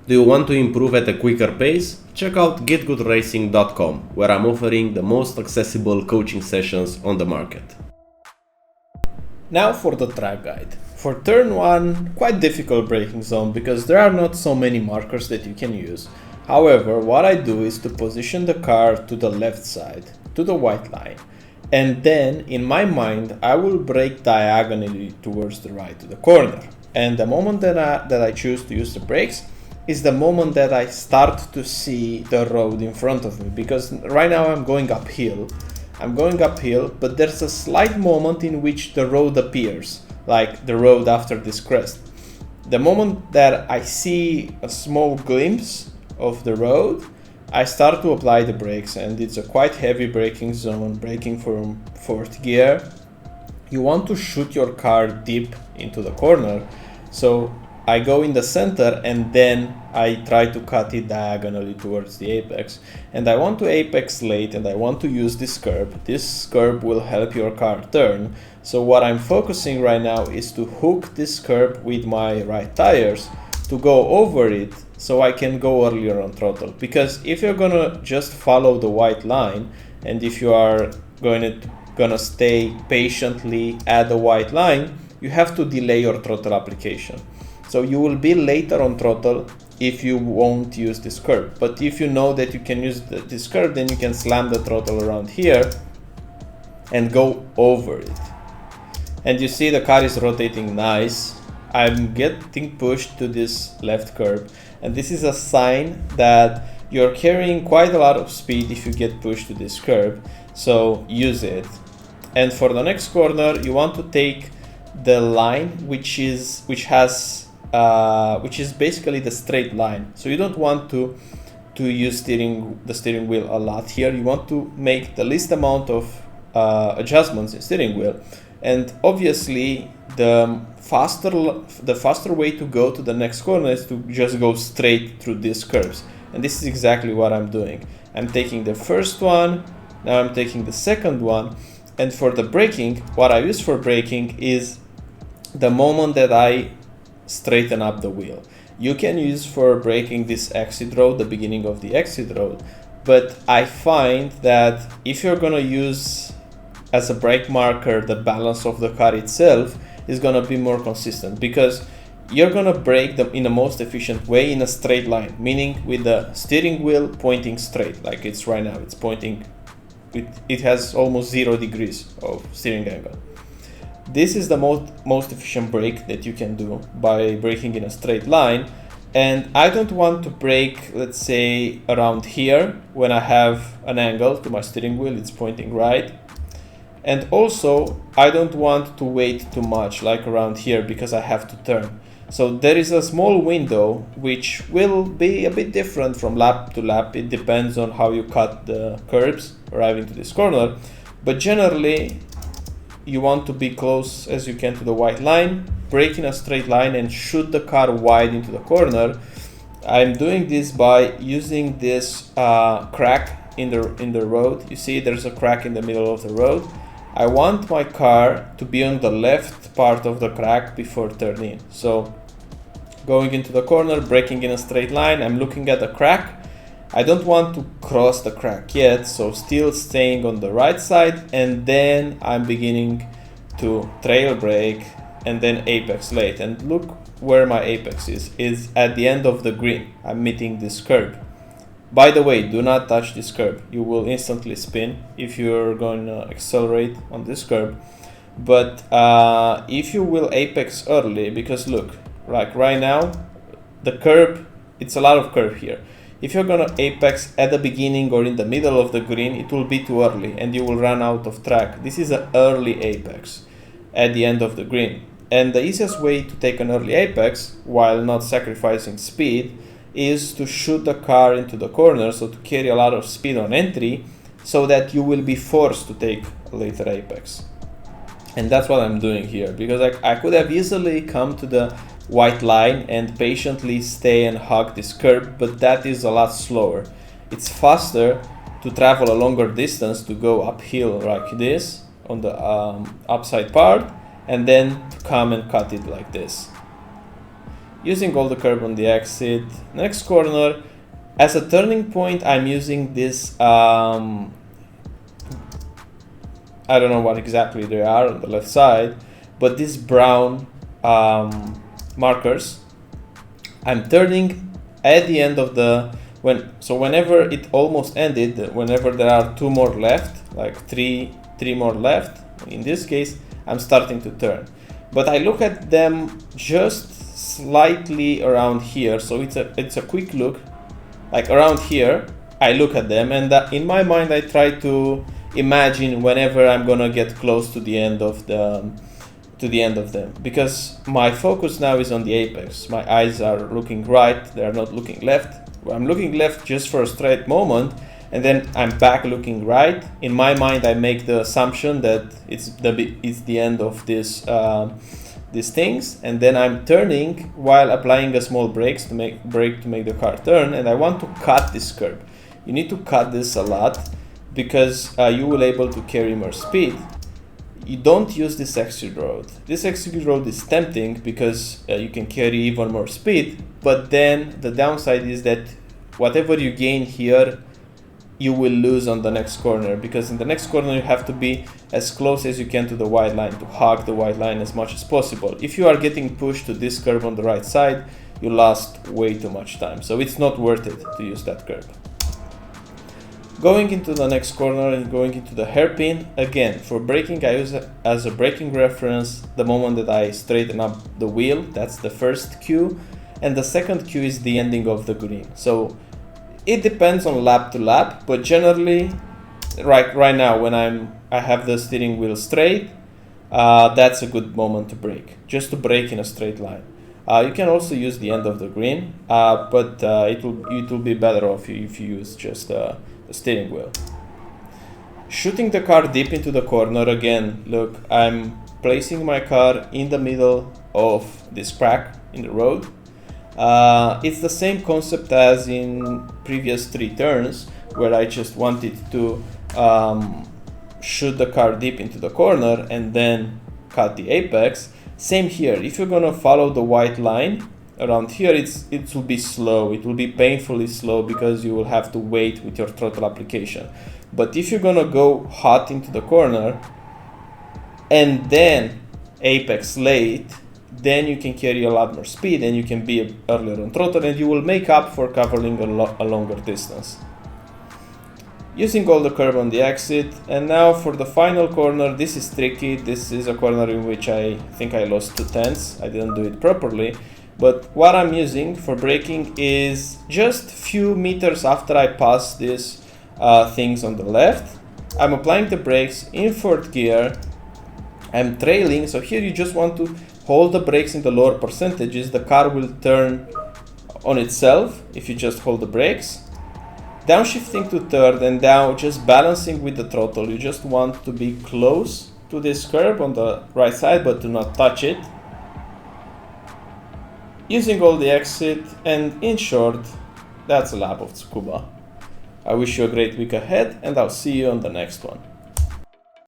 Do you want to improve at a quicker pace? Check out GITGUDRacing.com, where I'm offering the most accessible coaching sessions on the market. Now for the track guide. For turn 1, quite difficult braking zone because there are not so many markers that you can use. However, what I do is to position the car to the left side, to the white line. And then, in my mind, I will brake diagonally towards the right to the corner. And the moment that I choose to use the brakes is the moment that I start to see the road in front of me. Because right now I'm going uphill, but there's a slight moment in which the road appears, like the road after this crest. The moment that I see a small glimpse of the road, I start to apply the brakes, and it's a quite heavy braking zone, braking from 4th gear. You want to shoot your car deep into the corner, so I go in the center and then I try to cut it diagonally towards the apex. And I want to apex late and I want to use this curb. This curb will help your car turn. So what I'm focusing right now is to hook this curb with my right tires to go over it so I can go earlier on throttle. Because if you're gonna just follow the white line and if you are gonna stay patiently at the white line, you have to delay your throttle application. So you will be later on throttle if you won't use this curb. But if you know that you can use this curb, then you can slam the throttle around here and go over it. And you see the car is rotating nice. I'm getting pushed to this left curb. And this is a sign that you're carrying quite a lot of speed if you get pushed to this curb. So use it. And for the next corner, you want to take the line which is basically the straight line. So you don't want to use the steering wheel a lot here. You want to make the least amount of adjustments in steering wheel. And obviously the faster way to go to the next corner is to just go straight through these curves. And this is exactly what I'm doing. I'm taking the first one, now I'm taking the second one. And for the braking, what I use for braking is the moment that I straighten up the wheel. You can use for braking this exit road, the beginning of the exit road, but I find that if you're gonna use as a brake marker the balance of the car itself, is gonna be more consistent because you're gonna brake them in the most efficient way in a straight line, meaning with the steering wheel pointing straight, like it's right now. It's pointing, it has almost 0 degrees of steering angle. This is the most efficient brake that you can do by braking in a straight line. And I don't want to brake, let's say, around here when I have an angle to my steering wheel, it's pointing right. And also, I don't want to wait too much, like around here, because I have to turn. So there is a small window which will be a bit different from lap to lap. It depends on how you cut the curbs arriving to this corner. But generally, you want to be close as you can to the white line, brake in a straight line and shoot the car wide into the corner. I'm doing this by using this crack in the road. You see there's a crack in the middle of the road. I want my car to be on the left part of the crack before turning. So going into the corner, braking in a straight line, I'm looking at the crack. I don't want to cross the crack yet, so still staying on the right side, and then I'm beginning to trail brake and then apex late. And look where my apex is at the end of the green. I'm meeting this curb. By the way, do not touch this curb. You will instantly spin if you're going to accelerate on this curb. But if you will apex early, because look, like right now, the curb, it's a lot of curb here. If you're going to apex at the beginning or in the middle of the green, it will be too early and you will run out of track. This is an early apex at the end of the green. And the easiest way to take an early apex while not sacrificing speed is to shoot the car into the corner, so to carry a lot of speed on entry, so that you will be forced to take a later apex. And that's what I'm doing here, because I could have easily come to the white line and patiently stay and hug this curb, but that is a lot slower. It's faster to travel a longer distance, to go uphill like this on the upside part, and then to come and cut it like this. using all the curb on the exit. Next corner, as a turning point, I'm using this, I don't know what exactly they are on the left side, but these brown markers. I'm turning at the end of the, whenever it almost ended, whenever there are 2 more left, like three more left, in this case, I'm starting to turn. But I look at them just slightly around here, so it's a quick look, like around here, I look at them, and in my mind I try to imagine whenever I'm gonna get close to the end of them, because my focus now is on the apex. My eyes are looking right, they are not looking left. I'm looking left just for a straight moment, and then I'm back looking right. In my mind, I make the assumption that it's the end of these things, and then I'm turning while applying a small brake to make the car turn, and I want to cut this curb. You need to cut this a lot because you will able to carry more speed. You don't use this exit road. This exit road is tempting because you can carry even more speed, but then the downside is that whatever you gain here, you will lose on the next corner, because in the next corner you have to be as close as you can to the white line, to hug the white line as much as possible. If you are getting pushed to this curve on the right side, you lost way too much time, so it's not worth it to use that curve. Going into the next corner and going into the hairpin, again, for braking I use it as a braking reference the moment that I straighten up the wheel. That's the first cue, and the second cue is the ending of the green. So it depends on lap to lap, but generally right now when I have the steering wheel straight, that's a good moment to brake, just to brake in a straight line. You can also use the end of the green, but it will be better off if you use just the steering wheel. Shooting the car deep into the corner, again, look, I'm placing my car in the middle of this crack in the road. It's the same concept as in previous 3 turns, where I just wanted to shoot the car deep into the corner and then cut the apex. Same here, if you're gonna follow the white line around here, it will be slow, it will be painfully slow because you will have to wait with your throttle application. But if you're gonna go hot into the corner and then apex late, then you can carry a lot more speed and you can be earlier on throttle, and you will make up for covering a longer distance. Using all the curb on the exit, and now for the final corner, this is tricky. This is a corner in which I think I lost 2 tenths. I didn't do it properly. But what I'm using for braking is just few meters after I pass these things on the left. I'm applying the brakes in 4th gear. I'm trailing, so here you just want to hold the brakes in the lower percentages. The car will turn on itself if you just hold the brakes. Downshifting to 3rd, and now just balancing with the throttle. You just want to be close to this curb on the right side, but do not touch it. Using all the exit, and in short, that's a lap of Tsukuba. I wish you a great week ahead, and I'll see you on the next one.